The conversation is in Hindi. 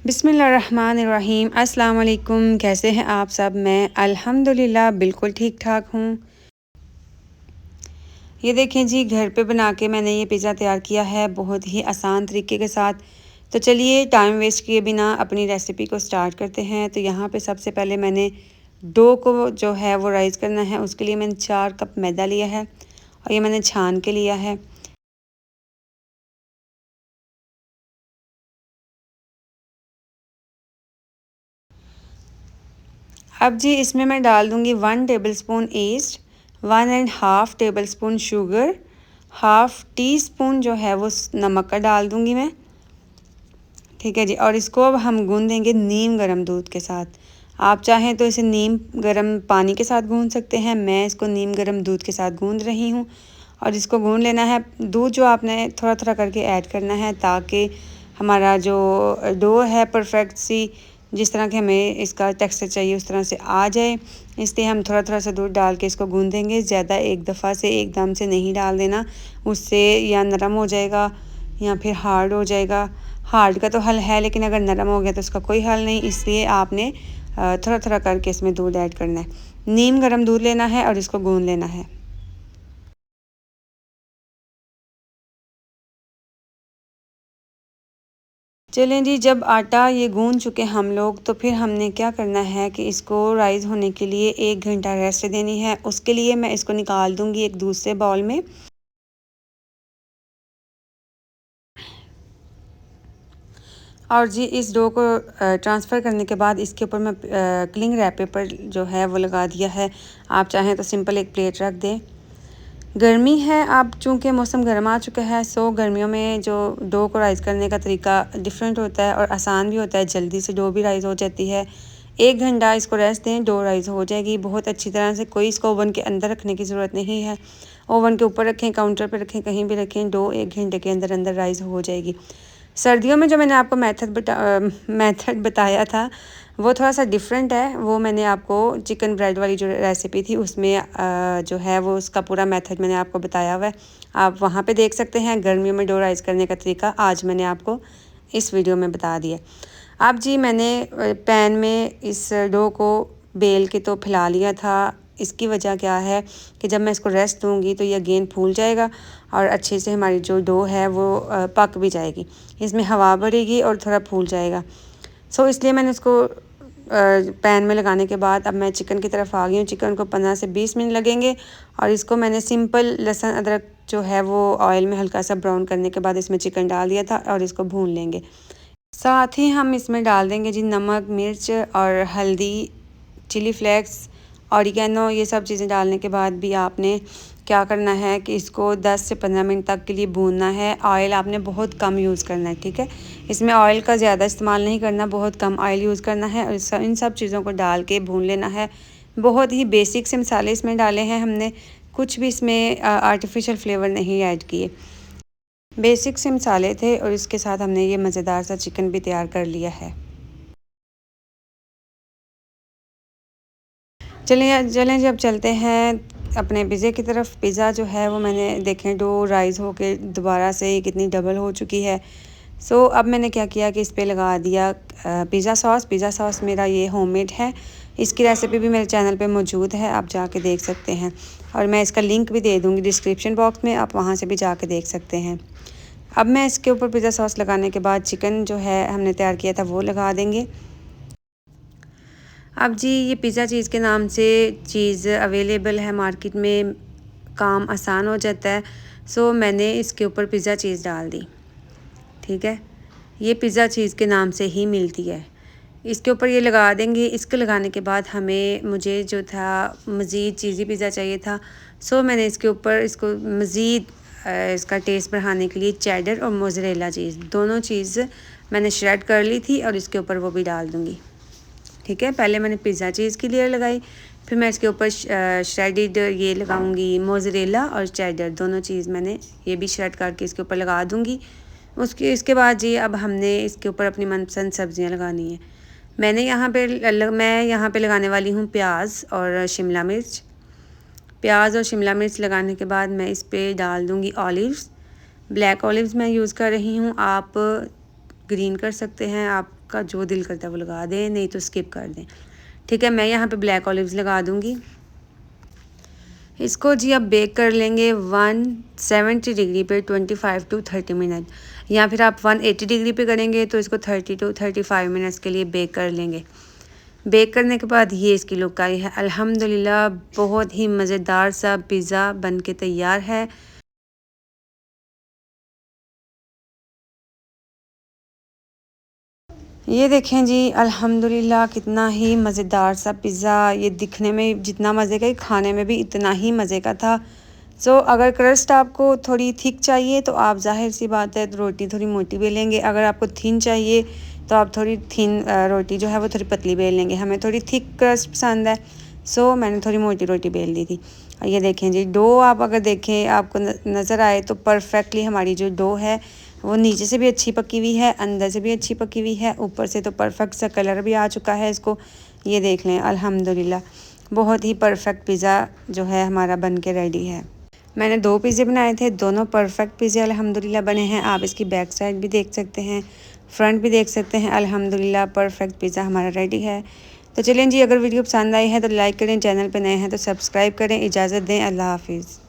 बिस्मिल्लाहिर्रहमानिर्रहीम। अस्सलाम वालेकुम। कैसे हैं आप सब? मैं अल्हम्दुलिल्लाह बिल्कुल ठीक ठाक हूँ। ये देखें जी, घर पे बना के मैंने ये पिज़्ज़ा तैयार किया है बहुत ही आसान तरीके के साथ। तो चलिए टाइम वेस्ट किए बिना अपनी रेसिपी को स्टार्ट करते हैं। तो यहाँ पे सबसे पहले मैंने डो को जो है वो राइज़ करना है। उसके लिए मैंने 4 कप मैदा लिया है और ये मैंने छान के लिया है। अब जी इसमें मैं डाल दूँगी 1 tablespoon east, 1 and half tablespoon sugar, half tea spoon जो है वो नमक का डाल दूँगी मैं। ठीक है जी, और इसको अब हम गूँध नीम गर्म दूध के साथ। आप चाहें तो इसे नीम गर्म पानी के साथ गूँध सकते हैं। मैं इसको नीम गर्म दूध के साथ गूँध रही हूँ और इसको गूँध लेना है। दूध जो आपने थोड़ा-थोड़ा करके ऐड करना है ताकि हमारा जो डो है परफेक्ट सी जिस तरह के हमें इसका टेक्सचर चाहिए उस तरह से आ जाए। इसलिए हम थोड़ा-थोड़ा सा दूध डाल के इसको गूँधेंगे। ज़्यादा एक दफ़ा से एकदम से नहीं डाल देना, उससे या नरम हो जाएगा या फिर हार्ड हो जाएगा। हार्ड का तो हल है, लेकिन अगर नरम हो गया तो उसका कोई हल नहीं। इसलिए आपने थोड़ा-थोड़ा करके इसमें दूध ऐड करना है। नीम गर्म दूध लेना है और इसको गूँध लेना है। चलें जी, जब आटा ये गूँध चुके हम लोग तो फिर हमने क्या करना है कि इसको राइज़ होने के लिए 1 घंटा रेस्ट देनी है। उसके लिए मैं इसको निकाल दूँगी एक दूसरे बाउल में। और जी इस डो को ट्रांसफ़र करने के बाद इसके ऊपर मैं क्लिंग रैप पेपर जो है वो लगा दिया है। आप चाहें तो सिंपल एक प्लेट रख दें। गर्मी है, अब चूँकि मौसम गर्म आ चुका है, सो गर्मियों में जो डो को राइज़ करने का तरीका डिफरेंट होता है और आसान भी होता है, जल्दी से डो भी राइज़ हो जाती है। 1 घंटा इसको रेस्ट दें, डो राइज़ हो जाएगी बहुत अच्छी तरह से। कोई इसको ओवन के अंदर रखने की ज़रूरत नहीं है। ओवन के ऊपर रखें, काउंटर पे रखें, कहीं भी रखें, डो 1 घंटे के अंदर अंदर राइज़ हो जाएगी। सर्दियों में जो मैंने आपको मेथड बताया था वो थोड़ा सा डिफरेंट है। वो मैंने आपको चिकन ब्रेड वाली जो रेसिपी थी उसमें जो है वो उसका पूरा मेथड मैंने आपको बताया हुआ है। आप वहाँ पे देख सकते हैं। गर्मियों में डो राइज़ करने का तरीका आज मैंने आपको इस वीडियो में बता दिया। अब जी मैंने पैन में इस डो को बेल के तो फैला लिया था। इसकी वजह क्या है कि जब मैं इसको रेस्ट दूँगी तो ये अगेन फूल जाएगा और अच्छे से हमारी जो डो है वो पक भी जाएगी। इसमें हवा भरेगी और थोड़ा फूल जाएगा। सो इसलिए मैंने इसको पैन में लगाने के बाद अब मैं चिकन की तरफ आ गई हूँ। चिकन को 15 से 20 मिनट लगेंगे और इसको मैंने सिंपल लहसुन अदरक जो है वो ऑयल में हल्का सा ब्राउन करने के बाद इसमें चिकन डाल दिया था और इसको भून लेंगे। साथ ही हम इसमें डाल देंगे जी नमक, मिर्च और हल्दी, चिली फ्लेक्स, ऑरिगेनो। ये सब चीज़ें डालने के बाद भी आपने क्या करना है कि इसको 10 से 15 मिनट तक के लिए भूनना है। ऑयल आपने बहुत कम यूज़ करना है, ठीक है? इसमें ऑयल का ज़्यादा इस्तेमाल नहीं करना, बहुत कम ऑयल यूज़ करना है और इन सब चीज़ों को डाल के भून लेना है। बहुत ही बेसिक से मसाले इसमें डाले हैं हमने, कुछ भी इसमें आर्टिफिशियल फ्लेवर नहीं ऐड किए। बेसिक से मसाले थे और इसके साथ हमने ये मज़ेदार सा चिकन भी तैयार कर लिया है। चलिए चलें जी, अब चलते हैं अपने पिज़्ज़े की तरफ। पिज़्ज़ा जो है वो मैंने देखें डो राइज़ होके दोबारा से कितनी डबल हो चुकी है। सो अब मैंने क्या किया कि इस पे लगा दिया पिज़्ज़ा सॉस। पिज़्ज़ा सॉस मेरा ये होममेड है। इसकी रेसिपी भी मेरे चैनल पे मौजूद है, आप जाके देख सकते हैं और मैं इसका लिंक भी दे दूँगी डिस्क्रिप्शन बॉक्स में, आप वहाँ से भी जाके देख सकते हैं। अब मैं इसके ऊपर पिज़्ज़ा सॉस लगाने के बाद चिकन जो है हमने तैयार किया था वो लगा देंगे। अब जी ये पिज़्ज़ा चीज़ के नाम से चीज़ अवेलेबल है मार्केट में, काम आसान हो जाता है। सो मैंने इसके ऊपर पिज़्ज़ा चीज़ डाल दी, ठीक है? ये पिज़्ज़ा चीज़ के नाम से ही मिलती है। इसके ऊपर ये लगा देंगे। इसको लगाने के बाद मुझे जो था मज़ीद चीज़ी पिज़्ज़ा चाहिए था। सो मैंने इसके ऊपर इसको मज़ीद इसका टेस्ट बढ़ाने के लिए चेडर और मोज़रेला चीज़ दोनों चीज़ मैंने श्रेड कर ली थी और इसके ऊपर वो भी डाल दूँगी, ठीक है? पहले मैंने पिज़्ज़ा चीज़ की लेयर लगाई, फिर मैं इसके ऊपर श्रेडिड ये लगाऊंगी मोज़रेला और चेडर, दोनों चीज़ मैंने ये भी श्रेड करके इसके ऊपर लगा दूंगी। इसके बाद जी अब हमने इसके ऊपर अपनी मनपसंद सब्ज़ियाँ लगानी है। मैं यहाँ पे लगाने वाली हूँ प्याज और शिमला मिर्च। प्याज और शिमला मिर्च लगाने के बाद मैं इस पर डाल दूँगी ऑलिव्स। ब्लैक ऑलिव्स मैं यूज़ कर रही हूँ। आप ग्रीन कर सकते हैं, आपका जो दिल करता है वो लगा दें, नहीं तो स्किप कर दें। ठीक है, मैं यहाँ पे ब्लैक ऑलिव्स लगा दूँगी। इसको जी अब बेक कर लेंगे 170 डिग्री पे 25 टू 30 मिनट, या फिर आप 180 डिग्री पे करेंगे तो इसको 30 टू 35 मिनट्स के लिए बेक कर लेंगे। बेक करने के बाद ये इसकी लुक आई है। अल्हम्दुलिल्लाह बहुत ही मज़ेदार सा पिज़्ज़ा बन के तैयार है। ये देखें जी, अल्हम्दुलिल्लाह कितना ही मज़ेदार सा पिज़्ज़ा, ये दिखने में जितना मज़े का, खाने में भी इतना ही मज़े का था। अगर क्रस्ट आपको थोड़ी थिक चाहिए तो आप ज़ाहिर सी बात है तो रोटी थोड़ी मोटी बेलेंगे। अगर आपको थिन चाहिए तो आप थोड़ी थिन रोटी जो है वो थोड़ी पतली बेल लेंगे। हमें थोड़ी थिक क्रस्ट पसंद है, मैंने थोड़ी मोटी रोटी बेल दी थी। ये देखें जी, डो आप अगर देखें, आपको नज़र आए तो परफेक्टली हमारी जो डो है वो नीचे से भी अच्छी पकी हुई है, अंदर से भी अच्छी पकी हुई है, ऊपर से तो परफेक्ट सा कलर भी आ चुका है इसको। ये देख लें, अल्हम्दुलिल्लाह बहुत ही परफेक्ट पिज़्ज़ा जो है हमारा बन के रेडी है। मैंने 2 पिज़्ज़े बनाए थे, दोनों परफेक्ट पिज़्ज़े अल्हम्दुलिल्लाह बने हैं। आप इसकी बैक साइड भी देख सकते हैं, फ्रंट भी देख सकते हैं। अल्हम्दुलिल्लाह परफेक्ट पिज़्ज़ा हमारा रेडी है। तो चलें जी, अगर वीडियो पसंद आई है तो लाइक करें, चैनल पे नए हैं तो सब्सक्राइब करें। इजाज़त दें, अल्लाह हाफ़िज़।